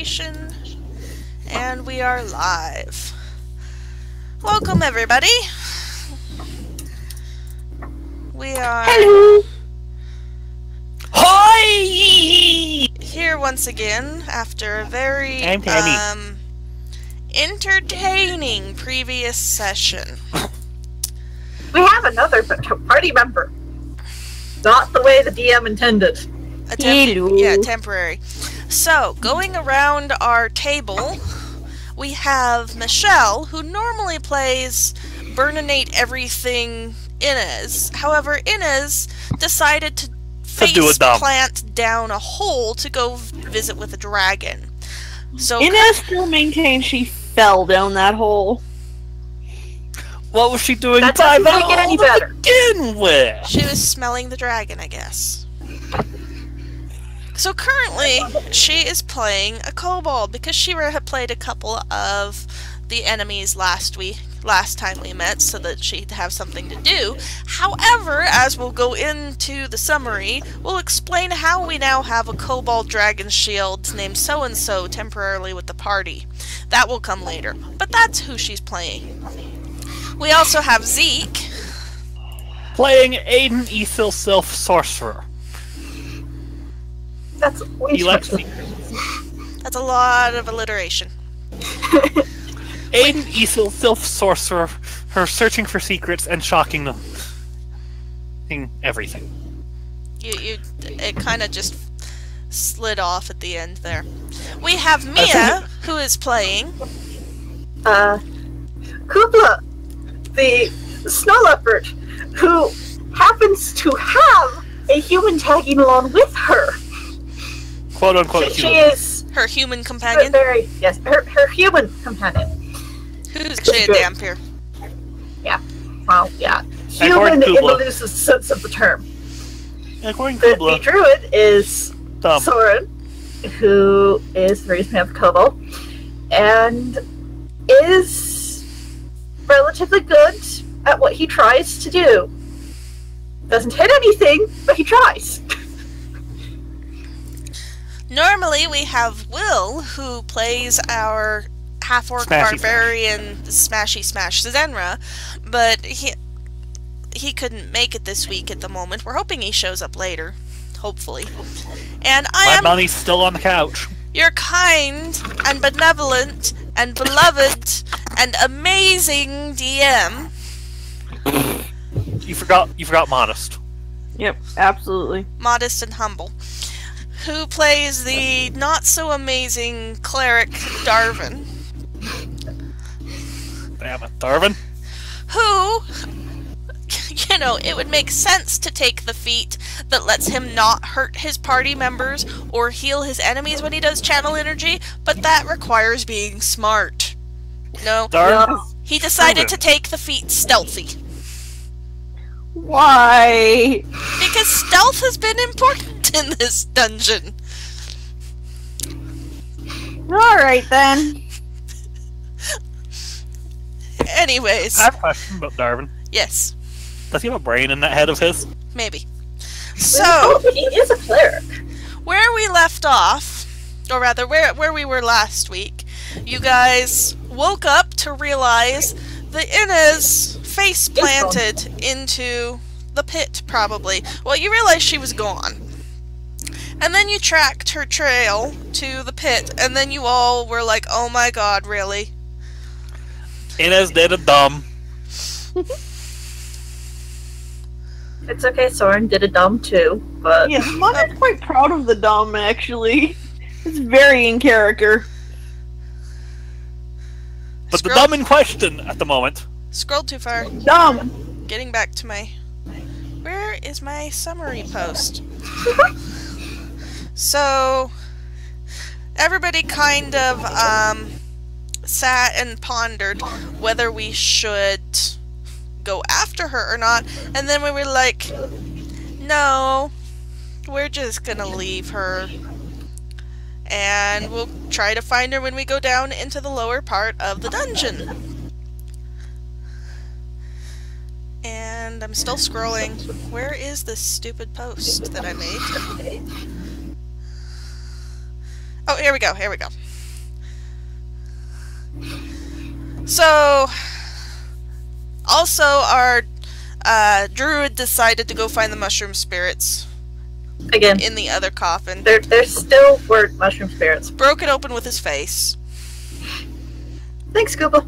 information, and we are live. Welcome, everybody. We are Hello. Hi! here once again after a very I'm entertaining previous session. We have another party member. Not the way the DM intended. Temporary. So, going around our table, we have Michelle, who normally plays Burninate Everything Inez. However, Inez decided to face plant down a hole to go visit with a dragon. So Inez still maintains she fell down that hole. What was she doing That by doesn't the make it any hole to better. begin with? she was smelling the dragon, I guess. So currently, she is playing a kobold because she had played a couple of the enemies last time we met, so that she'd have something to do. However, as we'll go into the summary, we'll explain how we now have a kobold dragon shield named so-and-so temporarily with the party. That will come later, but that's who she's playing. We also have Zeke. Playing Adin Isil sylph sorcerer. That's way He too likes much. That's a lot of alliteration. Adin Isil sylph sorcerer, her searching for secrets and shocking them. Everything. It kind of just slid off at the end there. We have Mia, who is playing Cubla, the snow leopard, who happens to have a human tagging along with her. Quote unquote She human. is her human companion. her human companion. Who's she a dhampir? Yeah. Well, yeah. According Human to in the Cubla. loosest sense of the term. According to The Cubla, druid is dumb. Sorin, who is the reason we have Kobo, and is relatively good at what he tries to do. Doesn't hit anything, but he tries. Normally we have Will, who plays our half-orc barbarian Smashy Smash Saerenrae, but he couldn't make it this week at the moment. We're hoping he shows up later, hopefully. And I am money's still on the couch. your kind and benevolent and beloved and amazing DM. You forgot modest. Yep, absolutely. Modest and humble, who plays the not-so-amazing cleric Darwin, Damn it, Darwin. who, you know, it would make sense to take the feat that lets him not hurt his party members or heal his enemies when he does channel energy, but that requires being smart. No, Darwin. he decided to take the feat stealthy. Why? Because stealth has been important in this dungeon. Alright then. Anyways. I have a question about Darwin. Yes, Does he have a brain in that head of his? maybe. So, he is a cleric. where we left off, or rather, where we were last week, you guys woke up to realize that Inez face planted into the pit, probably. Well, you realized she was gone. And then you tracked her trail to the pit, and then you all were like, oh my god, really? Inez did a dumb. It's okay, Soren did a dumb too, but Yes, I'm quite proud of the Dom, actually. It's very in character. But the dumb in question at the moment. Scrolled too far. Dumb! Getting back to my... Where is my summary post? So, everybody kind of sat and pondered whether we should go after her or not, and then we were like, no, we're just gonna leave her, and we'll try to find her when we go down into the lower part of the dungeon. And I'm still scrolling. Where is this stupid post that I made? Oh, here we go, here we go. So, also our druid decided to go find the mushroom spirits. Again, In the other coffin. there still were mushroom spirits. Broke it open with his face. Thanks, Cubla.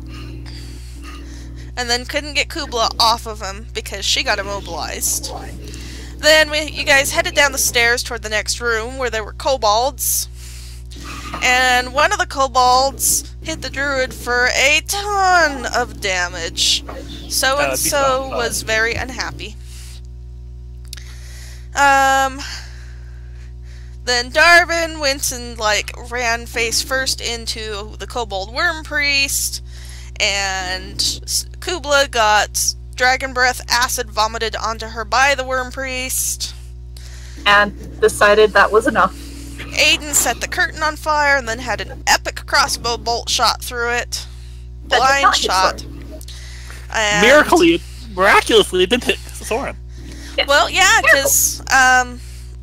And then couldn't get Cubla off of him because she got immobilized. Then you guys headed down the stairs toward the next room where there were kobolds. And one of the kobolds hit the druid for a ton of damage. So-and-so was very unhappy. Then Darvin went and, ran face first into the kobold worm priest. And Cubla got dragon breath acid vomited onto her by the worm priest. And decided that was enough. Adin set the curtain on fire and then had an epic crossbow bolt shot through it. That did Blind not hit shot. And, Miraculously, it didn't hit Sorin. well, yeah, because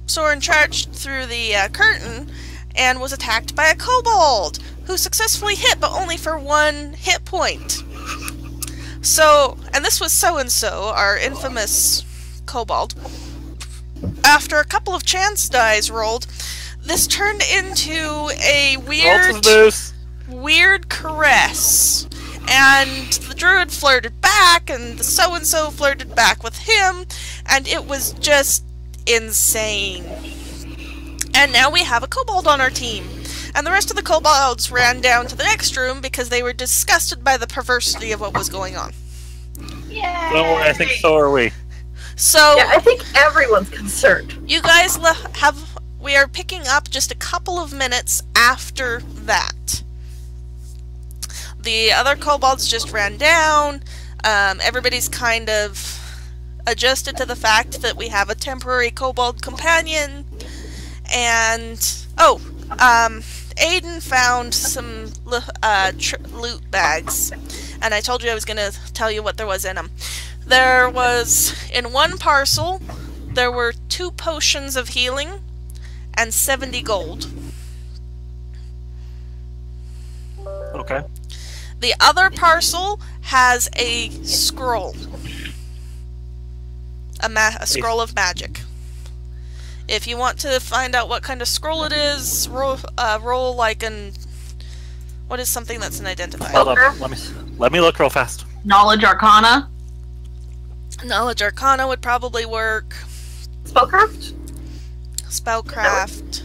Sorin charged through the curtain and was attacked by a kobold, who successfully hit, but only for 1 hit point. So, and this was so-and-so, our infamous kobold. Weafter a couple of chance dice rolled, this turned into a weird caress. And the druid flirted back, and the so-and-so flirted back with him, and it was just insane. And now we have a kobold on our team. And the rest of the kobolds ran down to the next room because they were disgusted by the perversity of what was going on. Yeah. Don't worry, I think so are we. So, Yeah, I think everyone's concerned. you guys we are picking up just a couple of minutes after that. The other kobolds just ran down. Everybody's kind of adjusted to the fact that we have a temporary kobold companion. And, Adin found some loot bags. And I told you I was going to tell you what there was in them. There was, in one parcel, there were 2 potions of healing and 70 gold. Okay. The other parcel has a scroll. A scroll of magic. If you want to find out what kind of scroll it is, roll like an... What is something that's an identifier? Hold up. Let me look real fast. Knowledge Arcana. Knowledge Arcana would probably work. Spellcraft? Spellcraft.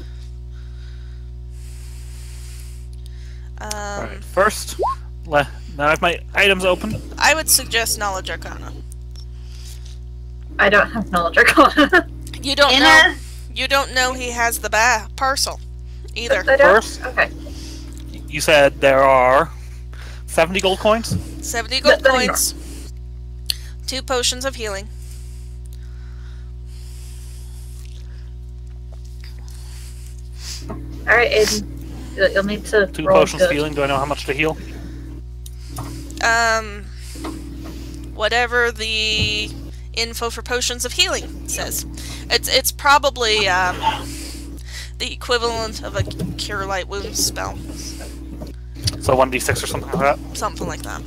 Alright, first, now I have my items open. I would suggest Knowledge Arcana. I don't have knowledge arcana. You don't know. Inez. You don't know he has the parcel either. I don't? First? Okay. You said there are 70 gold coins? 70 gold Then ignore. coins. 2 potions of healing. Alright, Aiden. You'll need to 2 roll potions of good. healing. Do I know how much to heal? Whatever the info for potions of healing says. It's probably the equivalent of a Cure Light Wounds spell. So 1d6 or something like that? Something like that.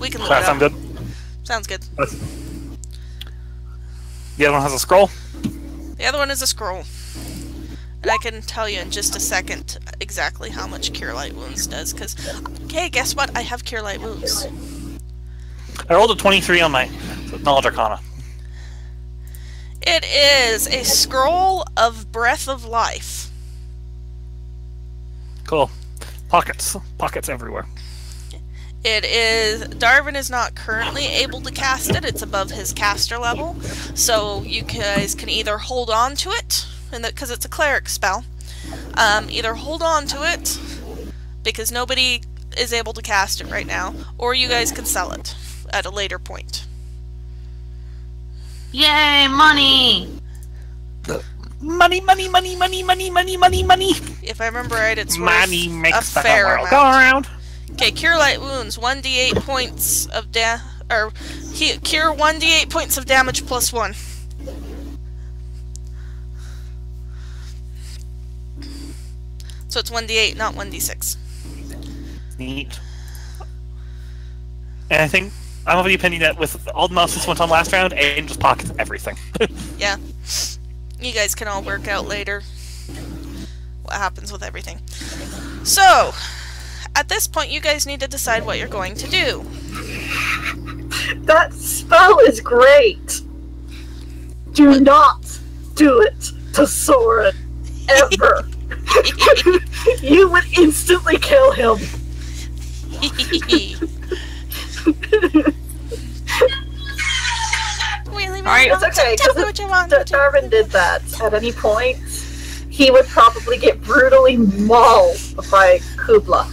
We can look That it sound up. good? Sounds good. The other one has a scroll? The other one is a scroll. And I can tell you in just a second exactly how much Cure Light Wounds does, because, okay, guess what? I have Cure Light Wounds. I rolled a 23 on my Knowledge Arcana. It is a Scroll of Breath of Life. Cool. Pockets. Pockets everywhere. It is... Darvin is not currently able to cast it. It's above his caster level. So you guys can either hold on to it, because it's a cleric spell. Either hold on to it, because nobody is able to cast it right now, or you guys can sell it at a later point. Yay, money! Money, money, money, money, money, money, money, money! If I remember right, it's Money worth makes a the fair world amount. go around. Okay, Cure Light Wounds, 1d8 points of cure 1d8 points of damage plus 1. So it's 1d8, not 1d6. Neat. And I think I'm of the opinion that with all the nonsense went on last round, Aiden just pockets everything. Yeah. You guys can all work out later what happens with everything. So, at this point, you guys need to decide what you're going to do. That spell is great. Do not do it to Sorin. Ever. You would instantly kill him. Alright, it's okay, because Darwin did that at any point. He would probably get brutally mauled by Cubla.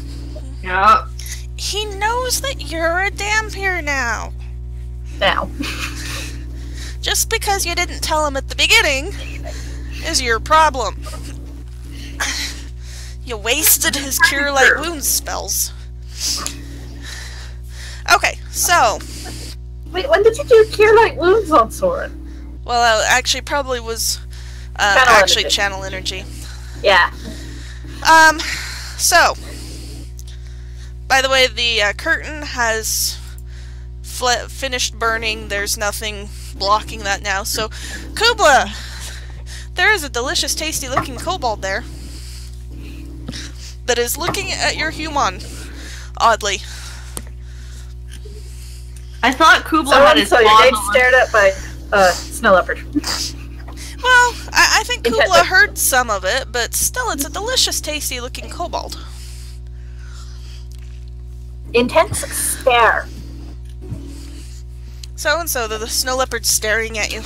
Yeah. He knows that you're a dhampir now. Now. Just because you didn't tell him at the beginning is your problem. You wasted his Cure Light Wounds spells. Okay, so... Wait, when did you do Cure Light Wounds on Sorin? Well, actually, probably was... Channel Energy. Yeah. So... By the way, the curtain has finished burning. There's nothing blocking that now. So, Cubla! There is a delicious, tasty-looking kobold there that is looking at your human, oddly. I thought Cubla had his so your date stared at by snow leopard. Well, I think Cubla heard some of it, but still, it's a delicious, tasty-looking kobold. Intense stare. So the snow leopard's staring at you.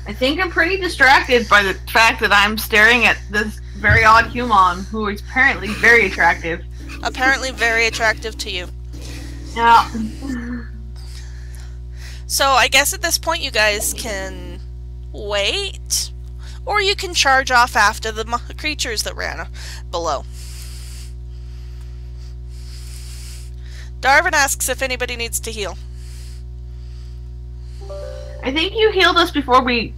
I think I'm pretty distracted by the fact that I'm staring at this very odd human who is apparently very attractive. Apparently very attractive to you. Yeah. So I guess at this point you guys can wait, or you can charge off after the creatures that ran below. Darwin asks if anybody needs to heal. I think you healed us before we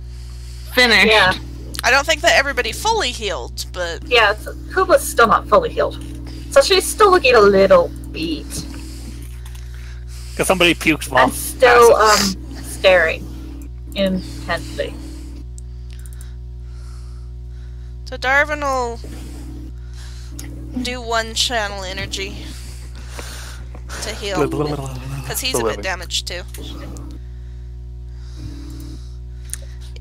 finished. Yeah. I don't think that everybody fully healed, but... Yeah, Kubla's still not fully healed. So she's still looking a little beat. Because somebody puked while... And still, staring intensely. So Darwin will do one channel energy to heal, because he's a bit damaged too.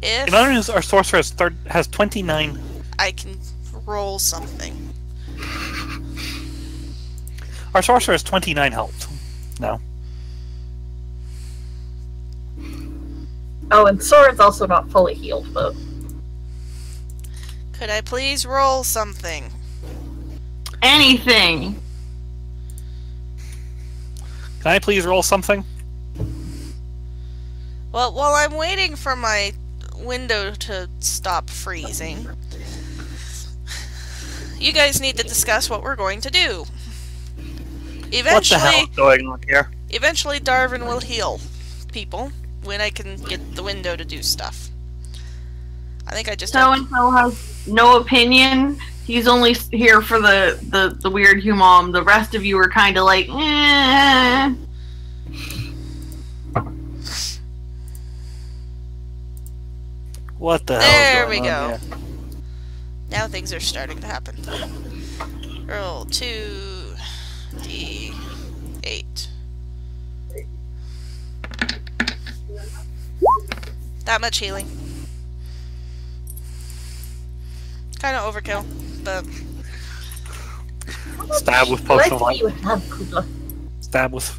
If our sorcerer has 29. I can roll something. Our sorcerer has 29 health. No. Oh, and Sorin's also not fully healed, but... Could I please roll something? Anything. Can I please roll something? Well, while I'm waiting for my window to stop freezing, you guys need to discuss what we're going to do. Eventually, what the hell is going on here? Eventually, Darwin will heal people when I can get the window to do stuff. I think I just... So-and-so has no opinion. He's only here for the weird human. The rest of you are kind of like, eh. What the hell? There we go. Now things are starting to happen. Roll 2d8. That much healing. Kind of overkill, but... Stab with potion of light. You have, Cubla. Stab with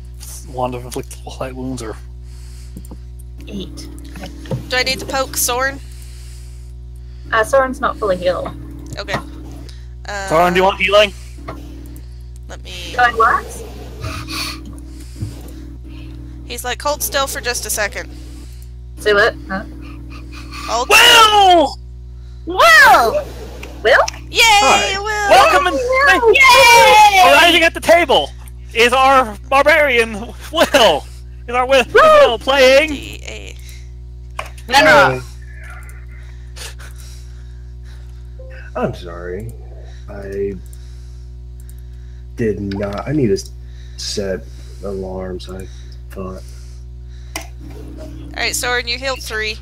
wand of inflict light wounds, or... 8. Do I need to poke Sorin? Sorin's not fully healed. Okay. Sorin, do you want healing? Let me... Going what? He's like, hold still for just a second. Say what? Huh? Hold Will! Will! Will? Yay, Right. Will! Welcome and arriving at the table is our barbarian Will. Is our Will playing? D8. Nenra. I'm sorry. I did not. I need to set alarms, I thought. Alright, Sorin, you healed 3.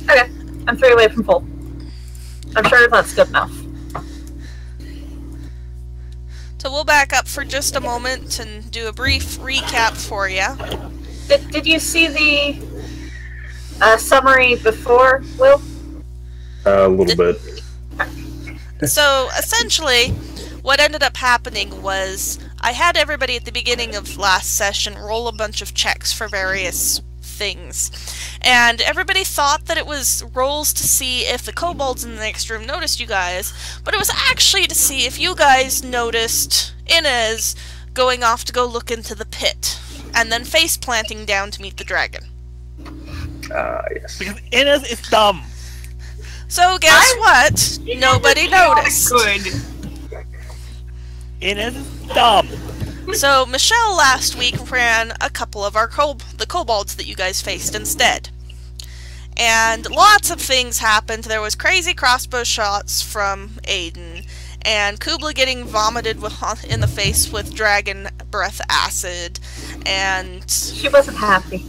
Okay, I'm 3 away from full. I'm sure that's good enough. So we'll back up for just a moment and do a brief recap for you. Did you see the summary before, Will? A little bit. So, essentially, what ended up happening was I had everybody at the beginning of last session roll a bunch of checks for various things. And everybody thought that it was rolls to see if the kobolds in the next room noticed you guys, but it was actually to see if you guys noticed Inez going off to go look into the pit, and then face planting down to meet the dragon. Yes. Because Inez is dumb. So guess what? Nobody noticed. Good. Inez is dumb. So Michelle last week ran a couple of our the kobolds that you guys faced instead. And lots of things happened. There was crazy crossbow shots from Adin, and Cubla getting vomited in the face with dragon breath acid, and She wasn't happy.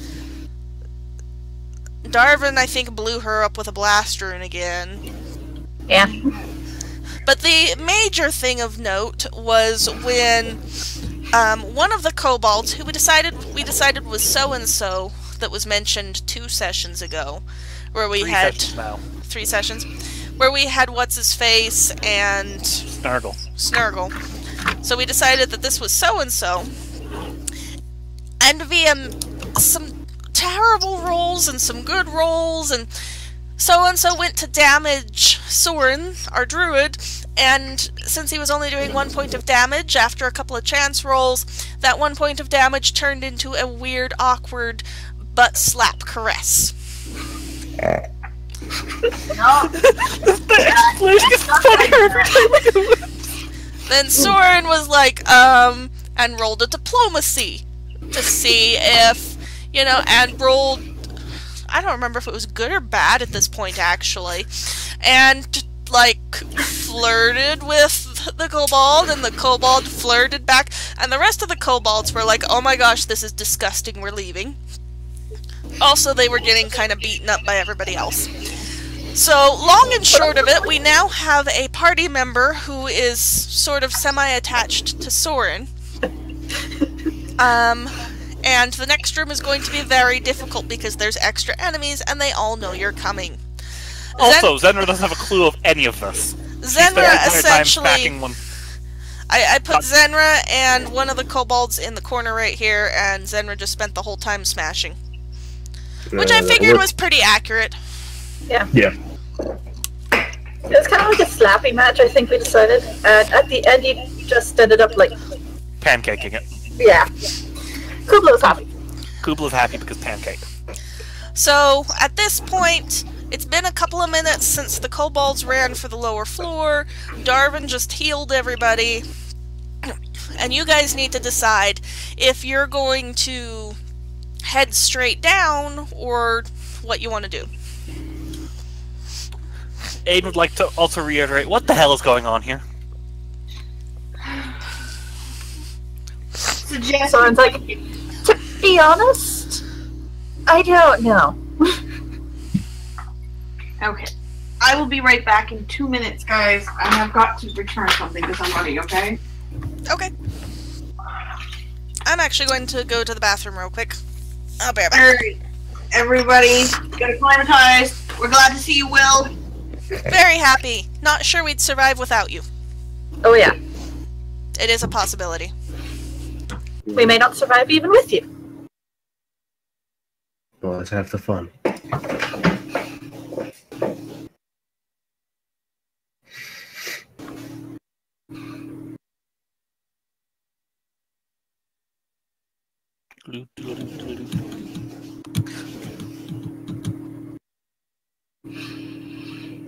Darvin, I think, blew her up with a blast rune again. Yeah. But the major thing of note was when one of the kobolds, who we decided was so-and-so, that was mentioned 2 sessions ago, where we had 3 sessions, where we had What's-His-Face and Snurgle. So we decided that this was so-and-so, and via some terrible rolls and some good rolls, and so-and-so went to damage Sorin, our druid, and since he was only doing 1 point of damage after a couple of chance rolls, that 1 point of damage turned into a weird, awkward butt slap caress. Then Sorin was like, and rolled a diplomacy to see if, you know, and rolled, I don't remember if it was good or bad at this point, actually, and, like, flirted with the kobold, and the kobold flirted back, and the rest of the kobolds were like, oh my gosh, this is disgusting, we're leaving. Also, they were getting kind of beaten up by everybody else. So, long and short of it, we now have a party member who is sort of semi-attached to Sorin. And the next room is going to be very difficult because there's extra enemies and they all know you're coming. Also, Zenra doesn't have a clue of any of this. Zenra essentially... I put Zenra and one of the kobolds in the corner right here, and Zenra just spent the whole time smashing. Which I figured was pretty accurate. Yeah. Yeah. It was kind of like a slappy match, I think we decided. And at the end, you just ended up like... Pancaking it. Yeah. Cubla was happy. Kubla's happy because pancake. So, at this point, it's been a couple of minutes since the kobolds ran for the lower floor. Darvin just healed everybody. And you guys need to decide if you're going to head straight down or what you want to do. Aiden would like to also reiterate, what the hell is going on here? Someone's like, to be honest, I don't know. Okay. I will be right back in 2 minutes, guys. I have got to return something to somebody, okay? Okay. I'm actually going to go to the bathroom real quick. I'll be right back. Alright. Everybody, get acclimatized. We're glad to see you, Will. Very happy. Not sure we'd survive without you. Oh yeah. It is a possibility. We may not survive even with you. Well, let's have the fun.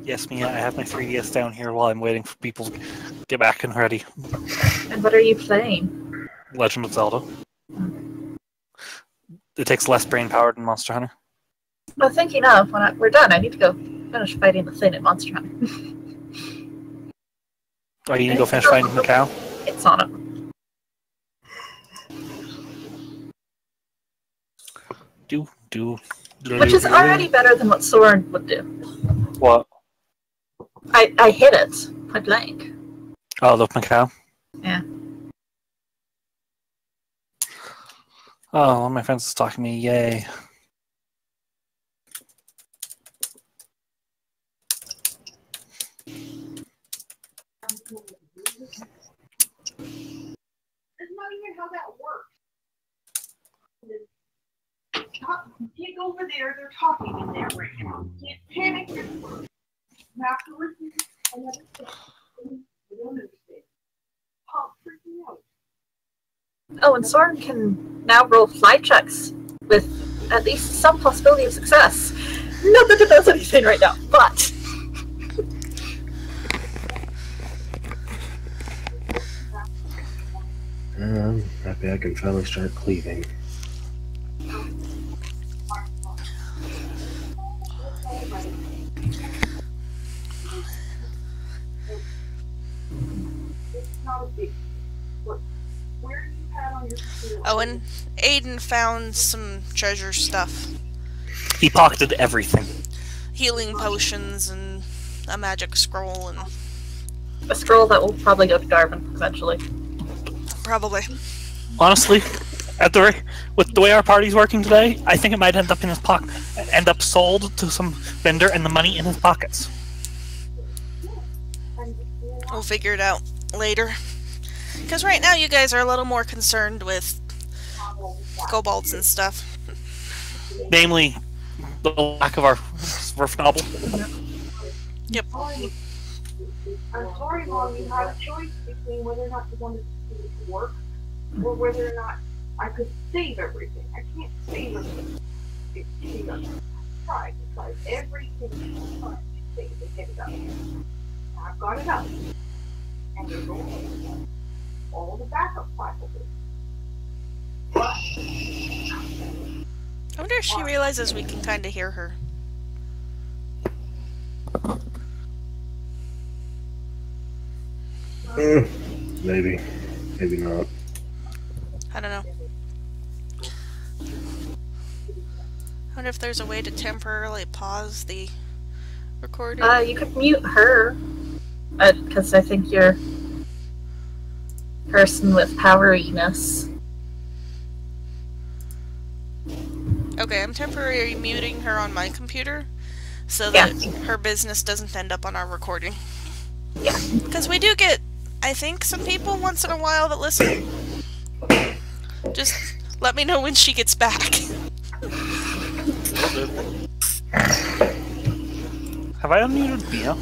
Yes, Mia, I have my 3DS down here while I'm waiting for people to get back and ready. And what are you playing? Legend of Zelda. It takes less brain power than Monster Hunter. Well, thinking of, when we're done, I need to go finish fighting the thing at Monster Hunter. Oh, you need to go finish fighting the cow? It's on it. Which is already better than what Sorin would do. What? I hit it. Point blank. Oh, look, my cow. Yeah. Oh, one of my friends is talking to me. Yay. That's not even how that works. You can't go over there, they're talking in there right now. You can't panic your words. You have to listen and understand. You don't understand. Oh, freaking out. Oh, and Sorin can now roll fly checks with at least some possibility of success. Not that it does anything right now, but... I'm happy I can finally start cleaving. Oh, and Adin found some treasure stuff. He pocketed everything. Healing potions and a magic scroll and... a scroll that will probably go to Darwin eventually. Probably. Honestly, with the way our party's working today, I think it might end up in his pocket, end up sold to some vendor, and the money in his pockets. We'll figure it out later. Because right now you guys are a little more concerned with kobolds and stuff. Namely, the lack of our svirfneblin. Yep. I'm sorry, Mom, you had a choice between whether or not you wanted to work or whether or not I could save everything. I can't save everything. She doesn't. I tried everything she tried to save and get it up. I've got it up. And there's all the backup files. I wonder if she realizes we can kind of hear her. Maybe. Maybe not. I don't know. I wonder if there's a way to temporarily pause the recording. You could mute her. Because I think you're person with poweriness. Okay, I'm temporarily muting her on my computer so that her business doesn't end up on our recording. Yeah. Because we do get, I think, some people once in a while that listen. Just let me know when she gets back. Have I unmuted Bia?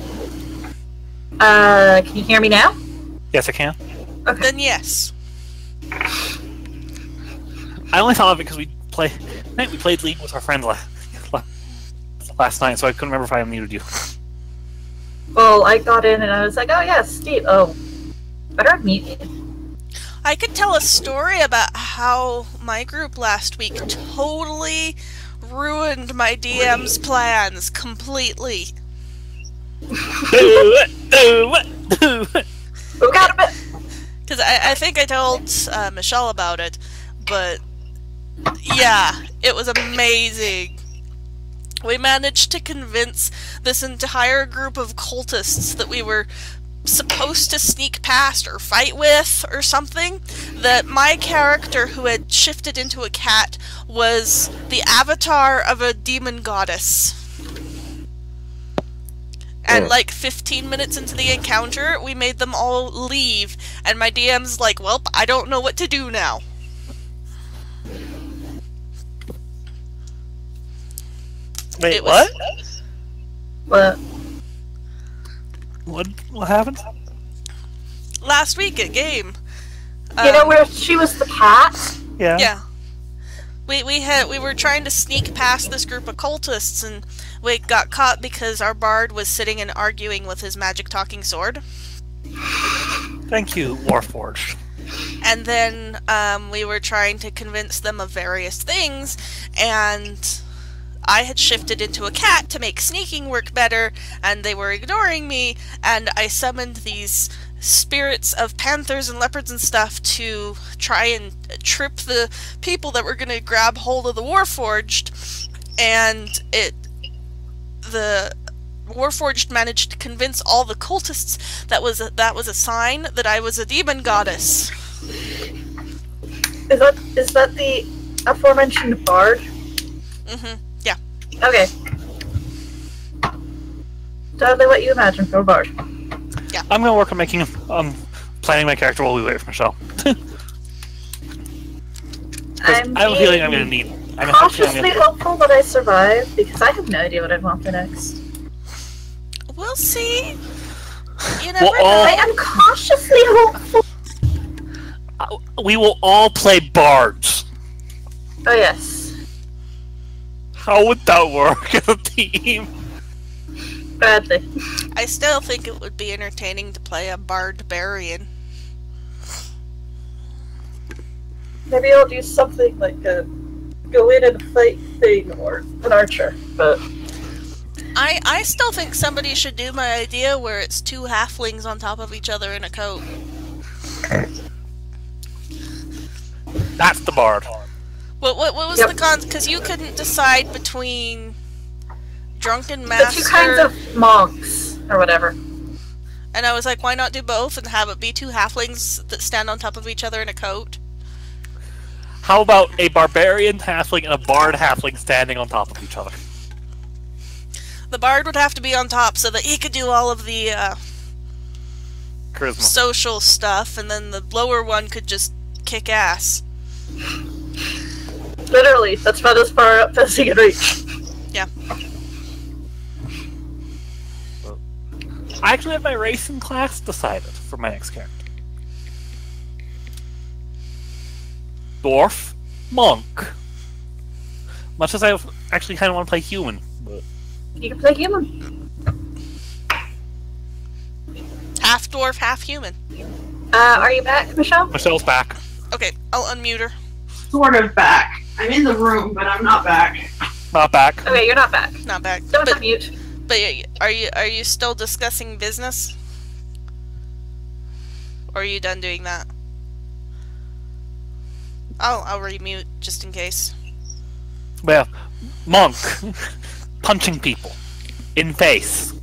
Can you hear me now? Yes, I can. Okay. Then yes. I only thought of it because we played League with our friends last night, so I couldn't remember if I unmuted you. Well, I got in and I was like, oh yes, Steve. Oh, better unmute you. I could tell a story about how my group last week totally ruined my DM's plans completely. Do it! Who got a bit? Because I think I told Michelle about it, but yeah, it was amazing. We managed to convince this entire group of cultists that we were supposed to sneak past or fight with or something, that my character, who had shifted into a cat, was the avatar of a demon goddess. And like 15 minutes into the encounter, we made them all leave, and my DM's like, well, I don't know what to do now. Wait, what? What happened? Last week at game. You know where she was the cat? Yeah. Yeah. We were trying to sneak past this group of cultists, and we got caught because our bard was sitting and arguing with his magic talking sword. Thank you, Warforged. And then we were trying to convince them of various things, and I had shifted into a cat to make sneaking work better, and they were ignoring me, and I summoned these spirits of panthers and leopards and stuff to try and trip the people that were going to grab hold of the Warforged, and the Warforged managed to convince all the cultists that was a sign that I was a demon goddess. Is that the aforementioned bard? Mm-hmm. Yeah. Okay. Totally what you imagine for a bard. Yeah. I'm gonna work on making planning my character while we wait for Michelle. I have a feeling I'm gonna need. I'm cautiously hopeful that I survive because I have no idea what I'd want for next. We'll see. You never know. I am cautiously hopeful. We will all play bards. Oh yes. How would that work as a team? Badly. I still think it would be entertaining to play a barbarian. Maybe I'll do something like a go in and fight thing or an archer, but I still think somebody should do my idea where it's two halflings on top of each other in a coat. That's the bard. What was the con? Because you couldn't decide between drunken master. The two kinds of monks or whatever. And I was like, why not do both and have it be two halflings that stand on top of each other in a coat? How about a barbarian halfling and a bard halfling standing on top of each other? The bard would have to be on top so that he could do all of the Charisma. social stuff, and then the lower one could just kick ass. Literally, that's about as far up as he can reach. Yeah. I actually have my race and class decided for my next character. Dwarf, monk. Much as I actually kind of want to play human. But... You can play human. Half dwarf, half human. Are you back, Michelle? Michelle's back. Okay, I'll unmute her. Sort of back. I'm in the room, but I'm not back. Not back. Okay, you're not back. Not back. Don't But unmute. are you still discussing business? Or are you done doing that? I'll remute just in case. Well, monk. Punching people. In face.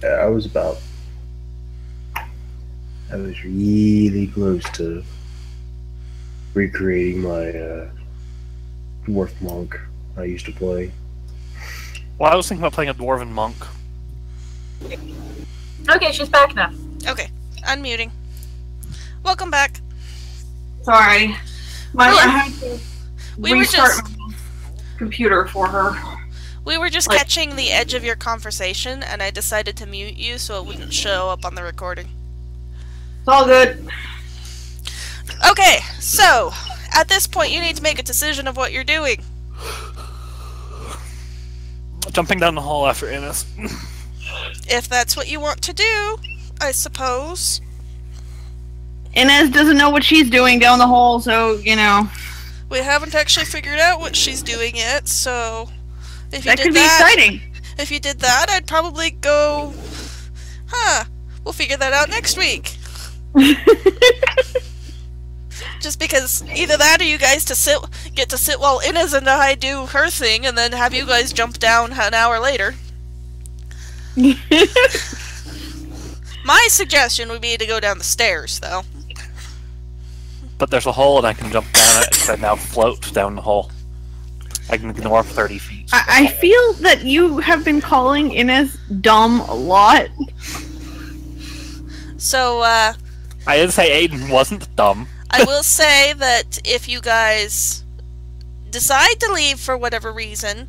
Yeah, I was really close to recreating my dwarf monk I used to play. Well, I was thinking about playing a dwarven monk. Okay, she's back now. Okay, unmuting. Welcome back. Sorry. I had to We were restart just- my computer for her. We were just Like- catching the edge of your conversation, and I decided to mute you so it wouldn't show up on the recording. It's all good. Okay, so, at this point you need to make a decision of what you're doing. Jumping down the hall after Ines. If that's what you want to do, I suppose. Inez doesn't know what she's doing down the hole, so, you know. We haven't actually figured out what she's doing yet, so... If you That did could be exciting. If you did that, I'd probably go... We'll figure that out next week. Just because either that or you guys get to sit while Inez and I do her thing, and then have you guys jump down an hour later. My suggestion would be to go down the stairs, though. But there's a hole and I can jump down it and now float down the hole. I can ignore 30 feet. I feel that you have been calling Inez dumb a lot. So, I didn't say Aiden wasn't dumb. I will say that if you guys decide to leave for whatever reason,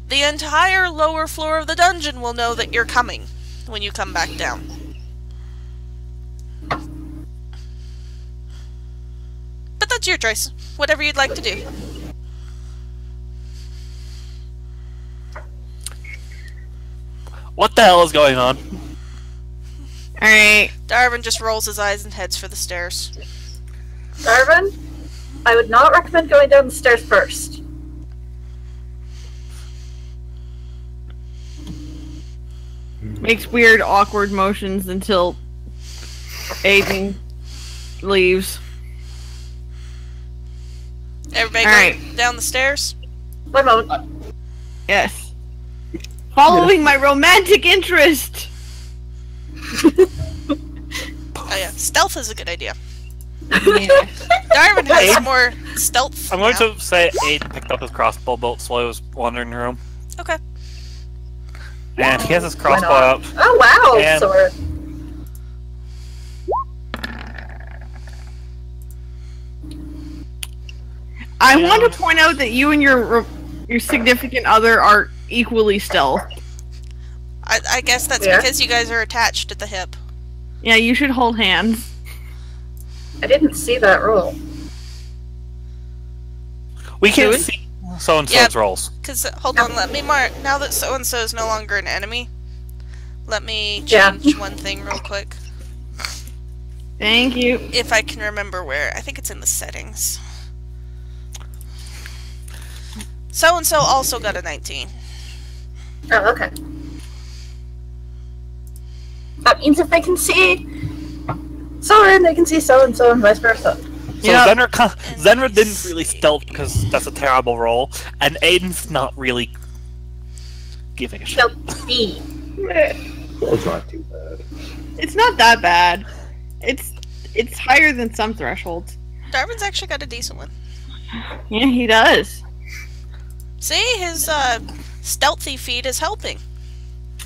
the entire lower floor of the dungeon will know that you're coming when you come back down. But that's your choice. Whatever you'd like to do. What the hell is going on? Alright. Darwin just rolls his eyes and heads for the stairs. Darwin, I would not recommend going down the stairs first. Makes weird, awkward motions until Adin leaves. Everybody All go right. down the stairs. One moment. Yes. Following my romantic interest. Oh yeah, stealth is a good idea. Yeah. Darwin has more stealth. I'm going now. to say Aiden picked up his crossbow bolt while I was wandering the room. Okay. And he has his Why crossbow not? out. Oh wow, And- Sorin. I want to point out that you and your significant other are equally stealth. I guess that's Yeah. because you guys are attached at the hip. Yeah, you should hold hands. I didn't see that roll. We can't Druid? see so-and-so's Yeah. rolls. Cause hold on, let me mark. Now that so and so is no longer an enemy, let me Yeah. change one thing real quick. Thank you. If I can remember where. I think it's in the settings. So and so also got a 19. Oh, okay. That means if they can see Sorin, they can see so and so, and vice versa. So Yeah. Zenra didn't really stealth because that's a terrible roll, and Aiden's not really giving a shit. Stealthy. It's not too bad. It's not that bad. It's higher than some thresholds. Darwin's actually got a decent one. Yeah, he does. See, his stealthy feat is helping.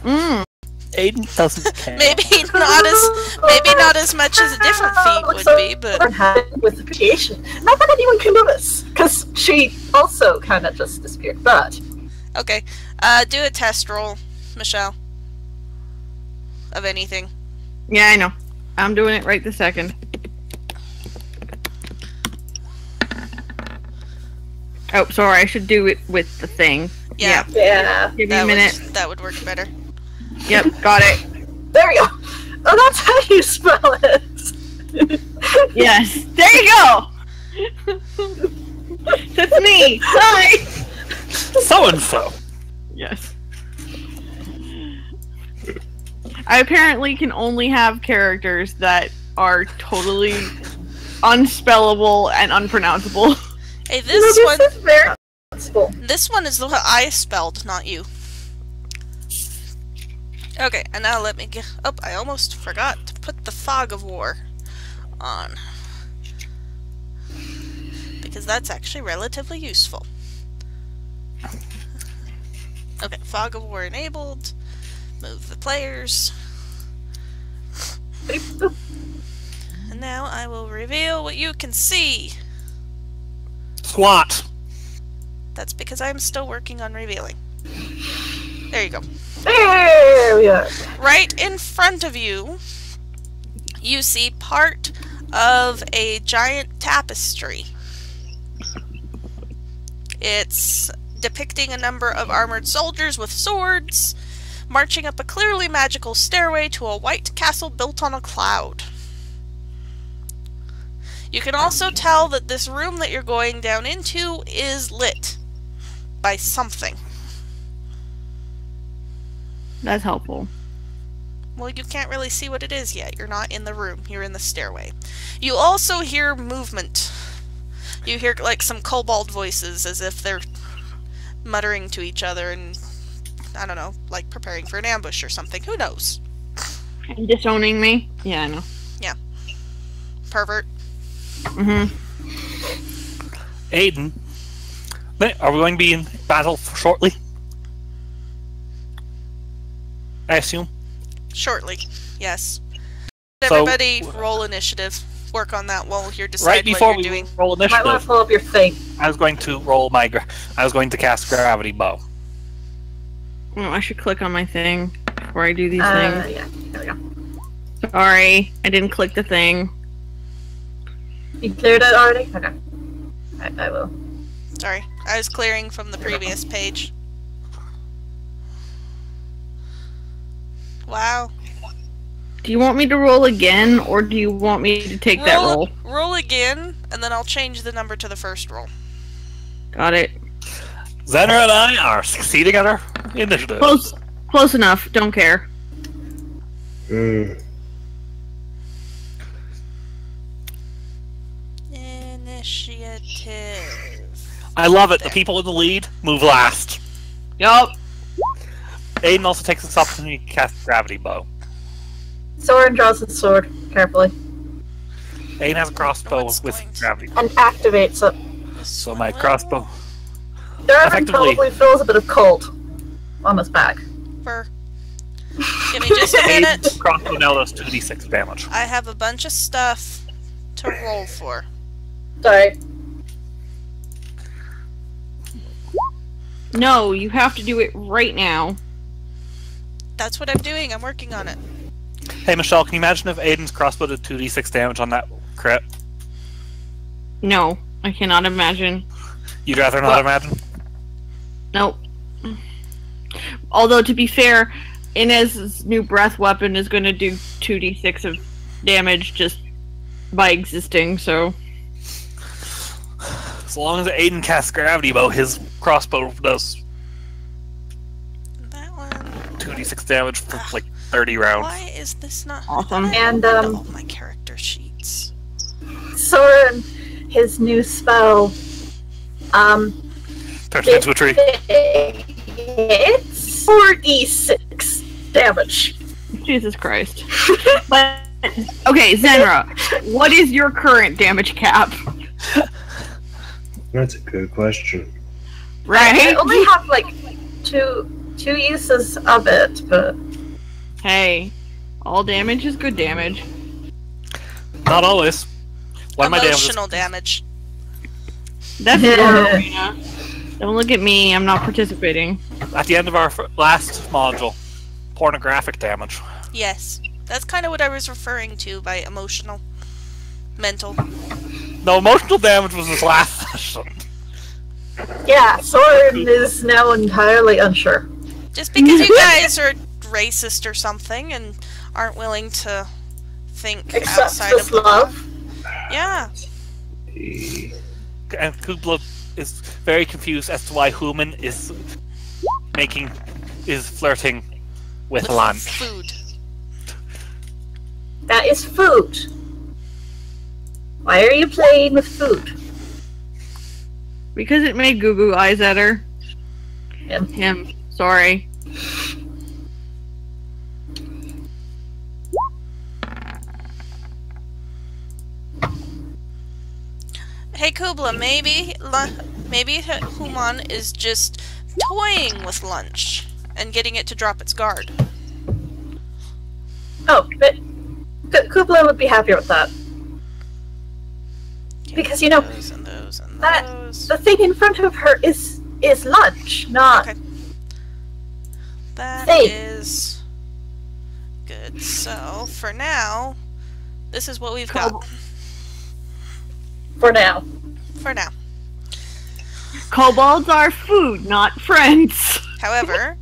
Aiden doesn't care. Maybe not as much as a different feat would be, but with appreciation. Not that anyone can notice, because she also kind of just disappeared. But okay. Do a test roll, Michelle. Of anything. Yeah, I know. I'm doing it right this second. Oh, sorry. I should do it with the thing. Yeah. yeah, Give me a minute. That would work better. Yep, got it. there we go. Oh, that's how you spell it. Yes. There you go. That's me. Hi. So-and-so. Yes. I apparently can only have characters that are totally unspellable and unpronounceable. Hey, this one is very possible. this one is the one I spelled, not you. Okay, and now let me get oh, I almost forgot to put the fog of war on. Because that's actually relatively useful. Okay, fog of war enabled. Move the players. And now I will reveal what you can see. SWAT. That's because I'm still working on revealing. There you go. There we are. Right in front of you, you see part of a giant tapestry. It's depicting a number of armored soldiers with swords, marching up a clearly magical stairway to a white castle built on a cloud. You can also tell that this room that you're going down into is lit by something. That's helpful. Well, you can't really see what it is yet. You're not in the room. You're in the stairway. You also hear movement. You hear, like, some kobold voices as if they're muttering to each other and, I don't know, like preparing for an ambush or something. Who knows? And disowning me? Yeah, I know. Pervert. Mm-hmm. Aiden. Are we going to be in battle shortly? I assume. Shortly. Yes. So- Everybody roll initiative. Work on that while you're Right deciding before what you're we doing. roll Might want initiative, to pull up your thing. I was going to roll my. I was going to cast gravity bow. Oh, I should click on my thing before I do these things. Yeah, there we go. Sorry, I didn't click the thing. You cleared it already? Okay. I will. Sorry. I was clearing from the previous page. Wow. Do you want me to roll again, or do you want me to take that roll? Roll again, and then I'll change the number to the first roll. Got it. Zenra and I are succeeding at our initiative. Close enough. Don't care. initiative. I love it. There. The people in the lead move last. Yup. Aiden also takes this opportunity to cast Gravity Bow. Sorin draws his sword carefully Aiden has a crossbow What's with going to- Gravity Bow. and activates it. So my crossbow. Darvin Effectively- probably feels a bit of cold on his back. Fur. Give me just a minute. Aiden's crossbow now does 2d6 damage. I have a bunch of stuff to roll for. Sorry. No, you have to do it right now. That's what I'm doing. I'm working on it. Hey Michelle, can you imagine if Aiden's crossbow did 2d6 damage on that crit? No, I cannot imagine. You'd rather not What? imagine? Nope. Although, to be fair, Inez's new breath weapon is going to do 2d6 of damage just by existing, so... As long as Aiden casts Gravity Bow, his crossbow does That one. 2d6 damage for like 30 rounds. Why is this not... Awesome. And, all my character sheets. Sorin, his new spell, Turns into a tree. it's 4d6 damage. Jesus Christ. But, okay, Zenra, what is your current damage cap? That's a good question. I Right? only have like two uses of it, but Hey, all damage is good damage. Not always. One of my damages. Emotional damage. That's your arena. Don't look at me, I'm not participating. At the end of our last module, pornographic damage. Yes. That's kind of what I was referring to by emotional. Mental. No, emotional damage was his last session. yeah, Sorin is now entirely unsure. Just because you guys are racist or something and aren't willing to think Except outside this of the love. Yeah. And Cubla is very confused as to why Human is flirting with lunch. Food. That is food. Why are you playing with food? Because it made goo goo eyes at her. Him. Sorry. Hey Cubla, maybe Human is just toying with lunch and getting it to drop its guard. Oh, but Cubla would be happier with that. Because, you know, Those and those and that those. the thing in front of her is lunch, not Okay. That Hey. is good. So, for now, this is what we've got. for now. For now. Kobolds are food, not friends. However,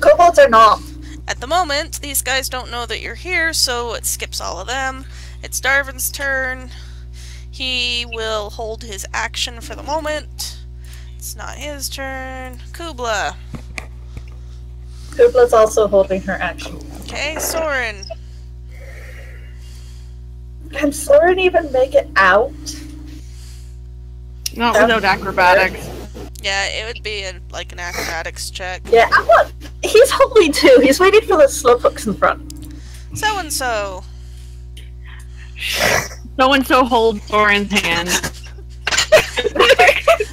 Kobolds are not. at the moment, these guys don't know that you're here, so it skips all of them. It's Darvin's turn. He will hold his action for the moment. It's not his turn. Cubla. Kubla's also holding her action. Okay, Sorin. Can Sorin even make it out? Not without acrobatics. Yeah, it would be like an acrobatics check. Yeah, he's holding two. He's waiting for the slow hooks in front. So-and-so. So-and-so holds Soren's hand.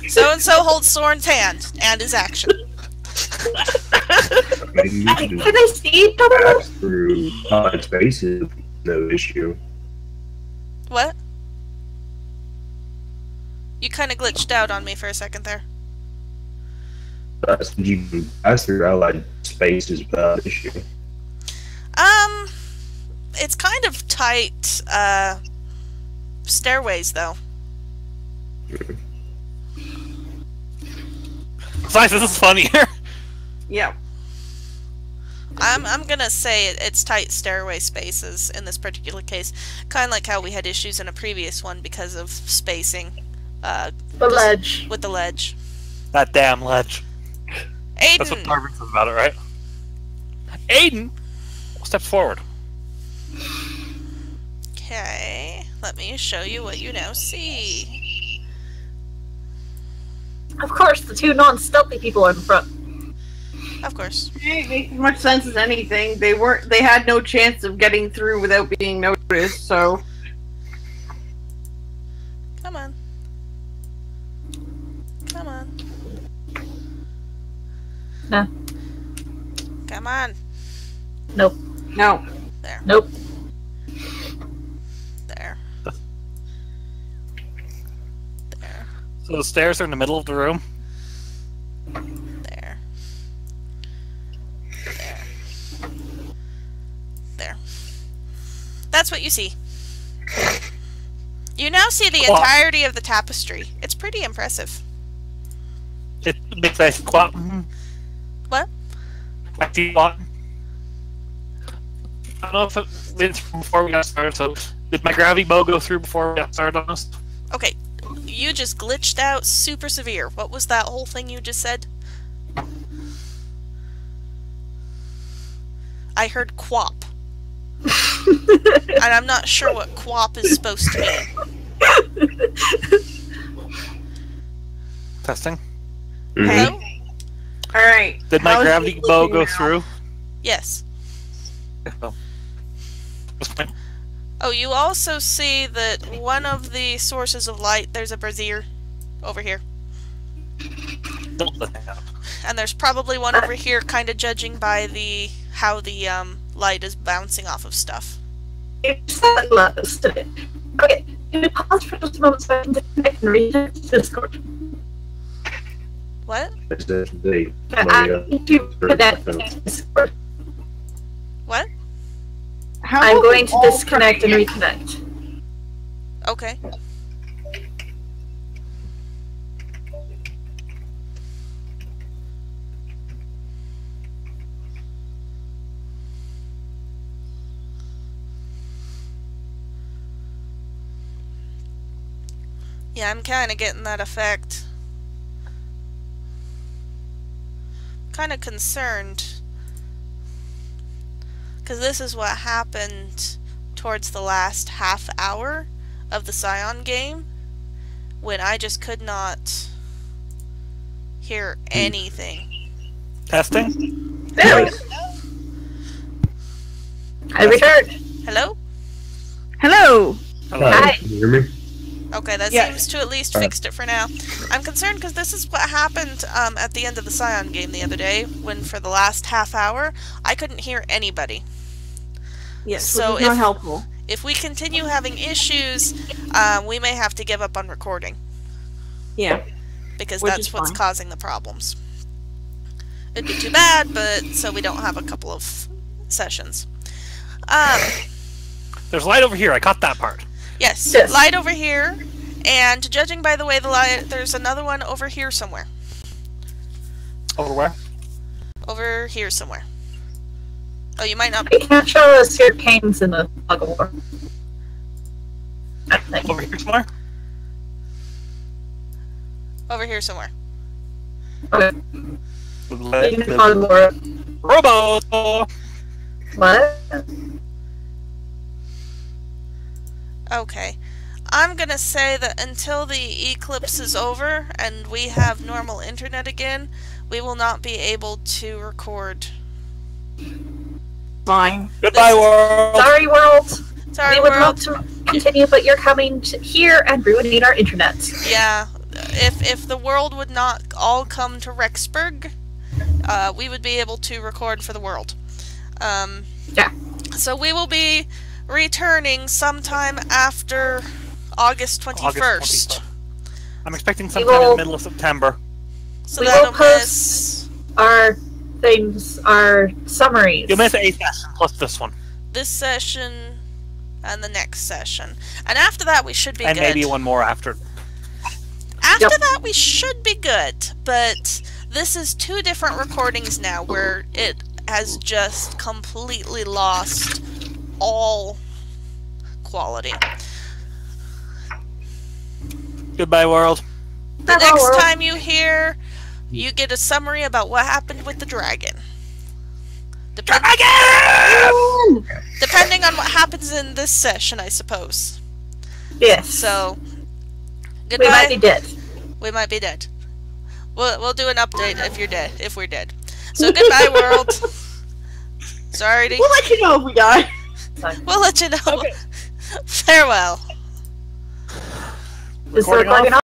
So-and-so holds Sorin's hand and his action. Maybe you Can can they see each other? pass through spaces, no issue. What? You kind of glitched out on me for a second there. But you can pass through allied spaces without issue. It's kind of tight, stairways, though. Besides, this is funnier. Yeah. I'm gonna say it's tight stairway spaces in this particular case. Kind of like how we had issues in a previous one because of spacing. The ledge. With the ledge. That damn ledge. That's what Aiden! Darvin says about it, right? Aiden steps forward. Okay, let me show you what you now see. Of course, the two non-stealthy people are in front. Of course. It makes as much sense as anything. They had no chance of getting through without being noticed, so. Come on. Come on. No. Come on. Nope. No. There. Nope. There. There. So the stairs are in the middle of the room. There. There. There. That's what you see. You now see the Well, entirety of the tapestry. It's pretty impressive. It makes a squat. What? I see what? I don't know if it went through before we got started, so did my gravity bow go through before we got started on this? Okay, you just glitched out super severe. What was that whole thing you just said? I heard quap. And I'm not sure what quap is supposed to mean. Testing. Hello? Alright. Did my gravity bow go through? Yes. Okay, well, that's fine. Oh, you also see that one of the sources of light, there's a brazier over here. Don't let that happen. And there's probably one over here, kind of judging by the how the light is bouncing off of stuff. It's not today. Okay, can we pause for just a moment so I can disconnect and read Discord? What? It's the I need to connect to Discord. What? I'm going to disconnect and reconnect. Okay. Yeah, I'm kind of getting that effect. Kind of concerned. Because this is what happened towards the last half hour of the Scion game, when I just could not hear anything. Testing? There we go. I returned. Hello? Hello! Hello? Hi. Can you hear me? Okay, that Yeah. seems to at least fixed it for now. I'm concerned because this is what happened at the end of the Scion game the other day, when for the last half hour, I couldn't hear anybody. Yes, So so not if- helpful. If we continue having issues, we may have to give up on recording, Yeah. because Which that's is what's fine. causing the problems. It'd be too bad, but so we don't have a couple of sessions. There's light over here. I caught that part. Yes, Yes. light over here, and judging by the way the light, there's another one over here somewhere. Over where? Over here somewhere. Oh, you might not. You can't show us your canes in the tug of war. I think. Over here somewhere? Over here somewhere. Okay. Let In the the tug of war. robo. What? Okay. I'm gonna say that until the eclipse is over and we have normal internet again, we will not be able to record. Fine. Goodbye, world. Sorry, world. Sorry, We would world. love to continue, but you're coming to here and ruining our internet. Yeah, if the world would not all come to Rexburg, we would be able to record for the world. Yeah. So we will be returning sometime after August 21st. I'm expecting We sometime in will- the middle of September. So We that'll will miss post our things, our summaries. You'll miss a session plus this one. this session and the next session. And after that we should be And good. maybe one more after. After Yep. that we should be good, but this is two different recordings now where it has just completely lost all quality. Goodbye, world. The Hello, next world. time you hear, you get a summary about what happened with the dragon. Depending on what happens in this session, I suppose. Yes. So, we might be goodbye. dead. We might be dead. We'll do an update if you're dead. If we're dead. So goodbye, world. Sorry. We'll let you know if we die. We'll let you know. Okay. Farewell. Is the Recording recording off?